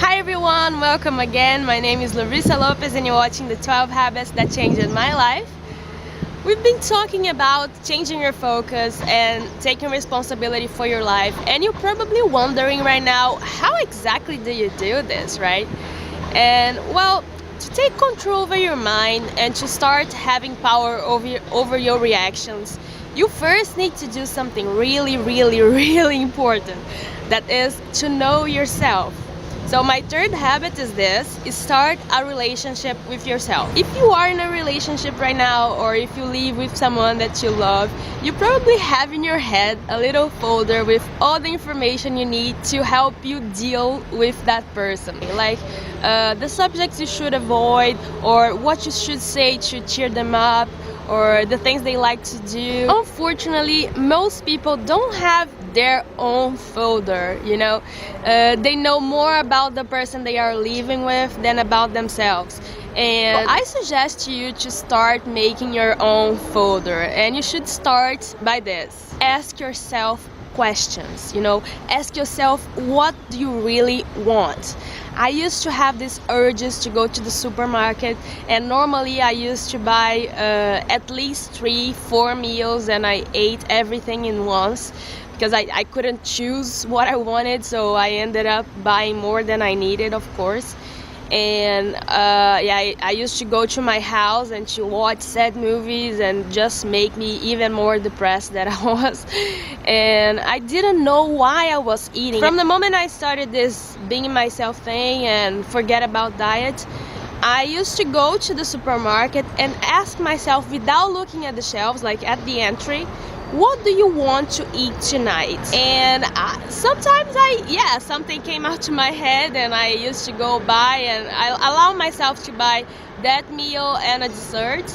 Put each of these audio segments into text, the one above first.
Hi everyone, welcome again. My name is Larissa Lopes and you're watching the 12 Habits That Changed My Life. We've been talking about changing your focus and taking responsibility for your life, and you're probably wondering right now, how exactly do you do this, right? And well, to take control over your mind and to start having power over your reactions, you first need to do something really important. That is to know yourself. So my third habit is this, is start a relationship with yourself. If you are in a relationship right now, or if you live with someone that you love, you probably have in your head a little folder with all the information you need to help you deal with that person. Like the subjects you should avoid, or what you should say to cheer them up, or the things they like to do. Unfortunately, most people don't have their own folder, you know. They know more about the person they are living with than about themselves. And I suggest you to start making your own folder, and you should start by this. Ask yourself questions, you know. Ask yourself, what do you really want? I used to have these urges to go to the supermarket, and normally I used to buy at least 3-4 meals, and I ate everything in once because I couldn't choose what I wanted, so I ended up buying more than I needed, of course. And I used to go to my house and to watch sad movies and just make me even more depressed than I was. And I didn't know why I was eating. From the moment I started this being myself thing and forget about diet, I used to go to the supermarket and ask myself, without looking at the shelves, like at the entry, what do you want to eat tonight? And sometimes something came out to my head, and I used to go buy, and I allow myself to buy that meal and a dessert.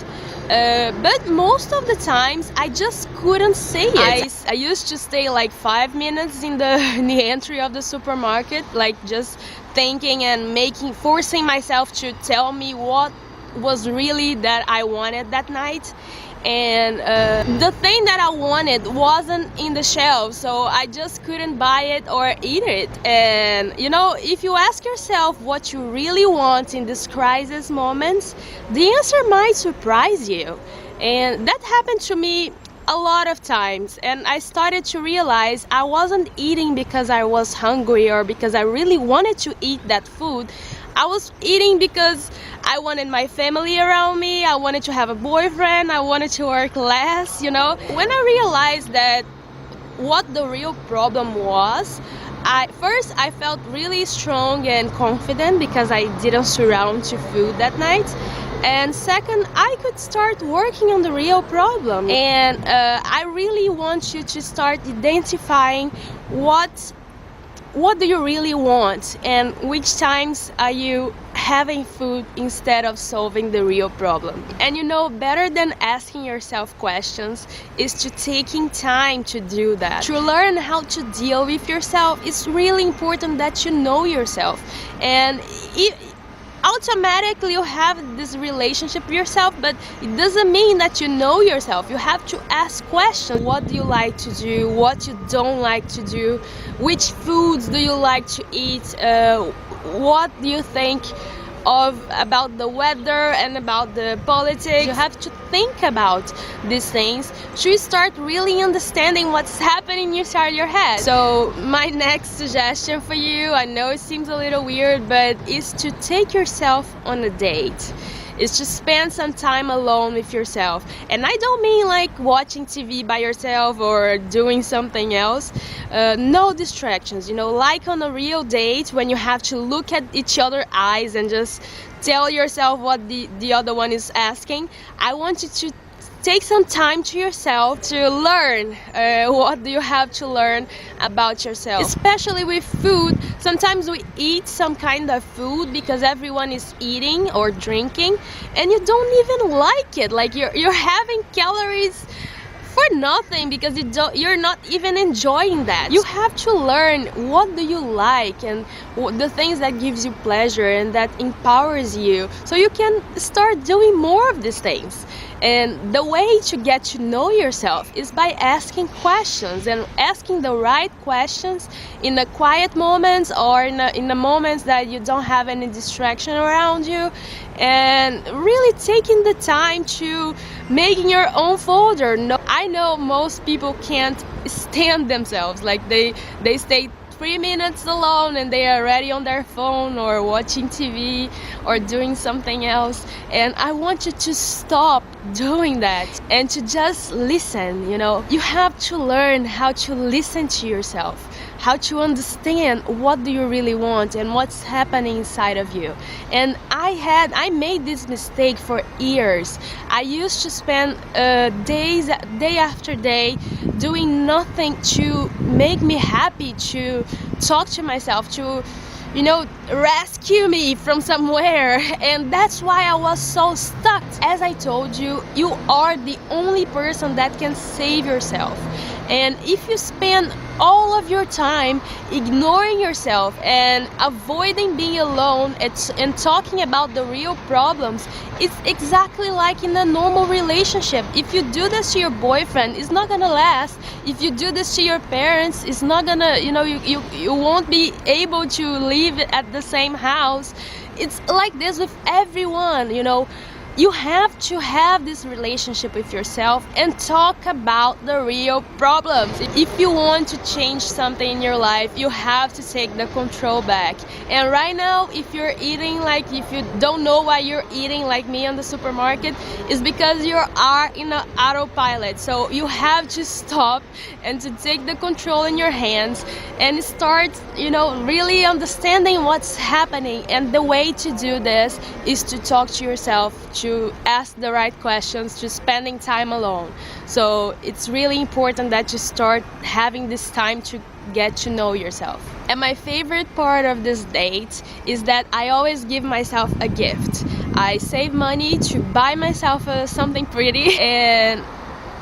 But most of the times I just couldn't say it. I used to stay like 5 minutes in the entry of the supermarket, like just thinking and forcing myself to tell me what was really that I wanted that night. And the thing that I wanted wasn't in the shelves, so I just couldn't buy it or eat it. And you know, if you ask yourself what you really want in this crisis moments, the answer might surprise you. And that happened to me a lot of times, and I started to realize I wasn't eating because I was hungry or because I really wanted to eat that food. I was eating because I wanted my family around me, I wanted to have a boyfriend, I wanted to work less, you know. When I realized that what the real problem was, I felt really strong and confident because I didn't surround to food that night. And second, I could start working on the real problem. And I really want you to start identifying what do you really want, and which times are you having food instead of solving the real problem. And you know, better than asking yourself questions is to taking time to do that. To learn how to deal with yourself, it's really important that you know yourself. And automatically you have this relationship with yourself, but it doesn't mean that you know yourself. You have to ask questions. What do you like to do? What you don't like to do? Which foods do you like to eat? What do you think about the weather and about the politics? You have to think about these things to start really understanding what's happening inside your head. So my next suggestion for you, I know it seems a little weird, but is to take yourself on a date. Is to spend some time alone with yourself. And I don't mean like watching TV by yourself or doing something else. No distractions, you know, like on a real date when you have to look at each other's eyes and just tell yourself what the other one is asking. I want you to take some time to yourself to learn what do you have to learn about yourself. Especially with food, sometimes we eat some kind of food because everyone is eating or drinking, and you don't even like it. Like you're having calories for nothing because you're not even enjoying that. You have to learn what do you like and the things that gives you pleasure and that empowers you, so you can start doing more of these things. And the way to get to know yourself is by asking questions, and asking the right questions in the quiet moments or in the moments that you don't have any distraction around you, and really taking the time to making your own folder. No, I know most people can't stand themselves, like they stay 3 minutes alone and they are already on their phone or watching TV or doing something else. And I want you to stop doing that and to just listen. You have to learn how to listen to yourself, how to understand what do you really want and what's happening inside of you. And I made this mistake for years. I used to spend day after day doing nothing to make me happy, to talk to myself, to rescue me from somewhere. And that's why I was so stuck. As I told you, you are the only person that can save yourself. And if you spend all of your time ignoring yourself and avoiding being alone and talking about the real problems, it's exactly like in a normal relationship. If you do this to your boyfriend, it's not gonna last. If you do this to your parents, it's not gonna, you won't be able to live at the same house. It's like this with everyone. You have to have this relationship with yourself and talk about the real problems. If you want to change something in your life, you have to take the control back. And right now, if you don't know why you're eating like me on the supermarket, it's because you are in an autopilot. So you have to stop and to take the control in your hands and start, really understanding what's happening. And the way to do this is to talk to yourself, to ask the right questions, to spending time alone. So it's really important that you start having this time to get to know yourself. And my favorite part of this date is that I always give myself a gift. I save money to buy myself something pretty, and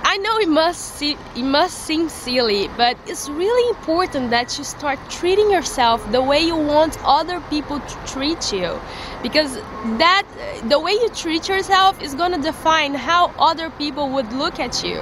I know it must seem silly, but it's really important that you start treating yourself the way you want other people to treat you, because the way you treat yourself is going to define how other people would look at you.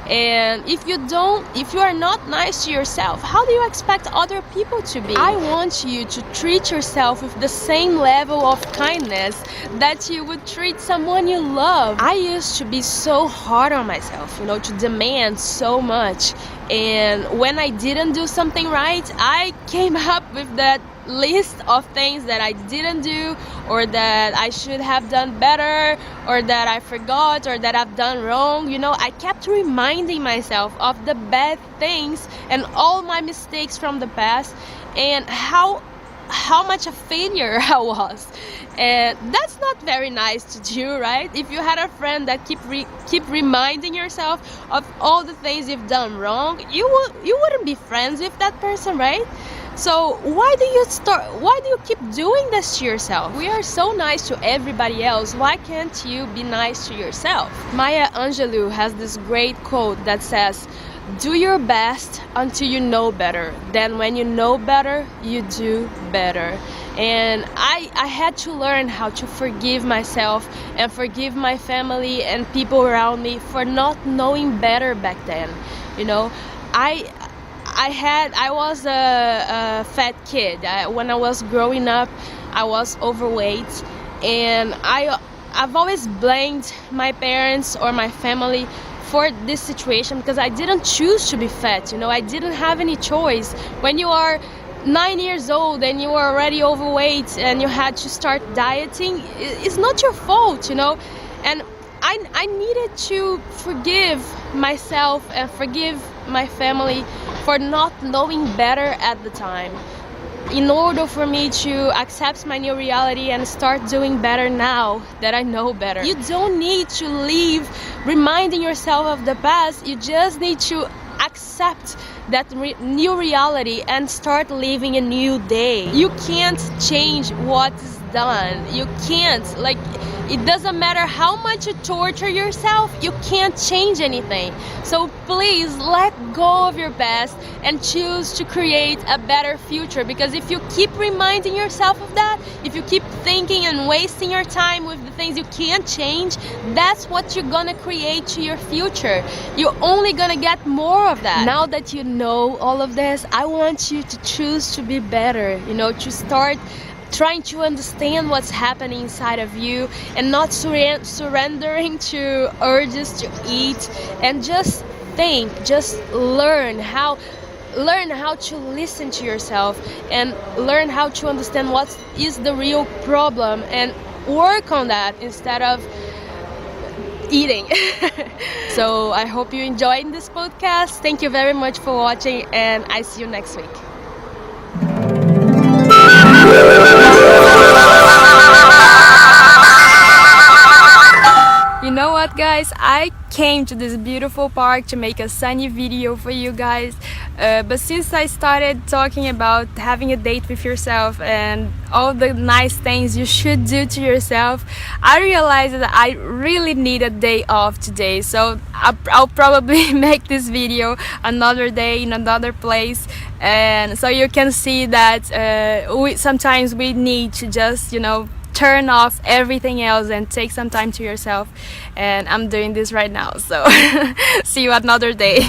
And if you are not nice to yourself, how do you expect other people to be? I want you to treat yourself with the same level of kindness that you would treat someone you love. I used to be so hard on myself, to demand so much. And when I didn't do something right, I came up with that list of things that I didn't do, or that I should have done better, or that I forgot, or that I've done wrong. I kept reminding myself of the bad things and all my mistakes from the past, and how much a failure I was. And that's not very nice to do, right? If you had a friend that keep reminding yourself of all the things you've done wrong, you wouldn't be friends with that person, right? So why do you keep doing this to yourself? We are so nice to everybody else. Why can't you be nice to yourself? Maya Angelou has this great quote that says, "Do your best until you know better. Then when you know better, you do better." And I had to learn how to forgive myself and forgive my family and people around me for not knowing better back then. I was a fat kid. When I was growing up, I was overweight, and I've always blamed my parents or my family for this situation because I didn't choose to be fat. I didn't have any choice. When you are 9 years old and you are already overweight and you had to start dieting, it's not your fault, And I needed to forgive myself and forgive my family for not knowing better at the time, in order for me to accept my new reality and start doing better now that I know better. You don't need to leave reminding yourself of the past. You just need to accept that new reality and start living a new day. You can't change what is done. You can't, like, it doesn't matter how much you torture yourself, you can't change anything. So please let go of your past and choose to create a better future, because if you keep reminding yourself of that, if you keep thinking and wasting your time with the things you can't change, that's what you're gonna create to your future. You're only gonna get more of that. Now that you know all of this, I want you to choose to be better, you know, to start trying to understand what's happening inside of you and not surrendering to urges to eat, and just think, just learn how to listen to yourself and learn how to understand what is the real problem and work on that instead of eating. So I hope you enjoyed this podcast. Thank you very much for watching, and I see you next week. You know what, guys? I came to this beautiful park to make a sunny video for you guys, but since I started talking about having a date with yourself and all the nice things you should do to yourself, I realized that I really need a day off today. So I'll probably make this video another day in another place, and so you can see that sometimes we need to just, you know, turn off everything else and take some time to yourself, and I'm doing this right now, so see you another day.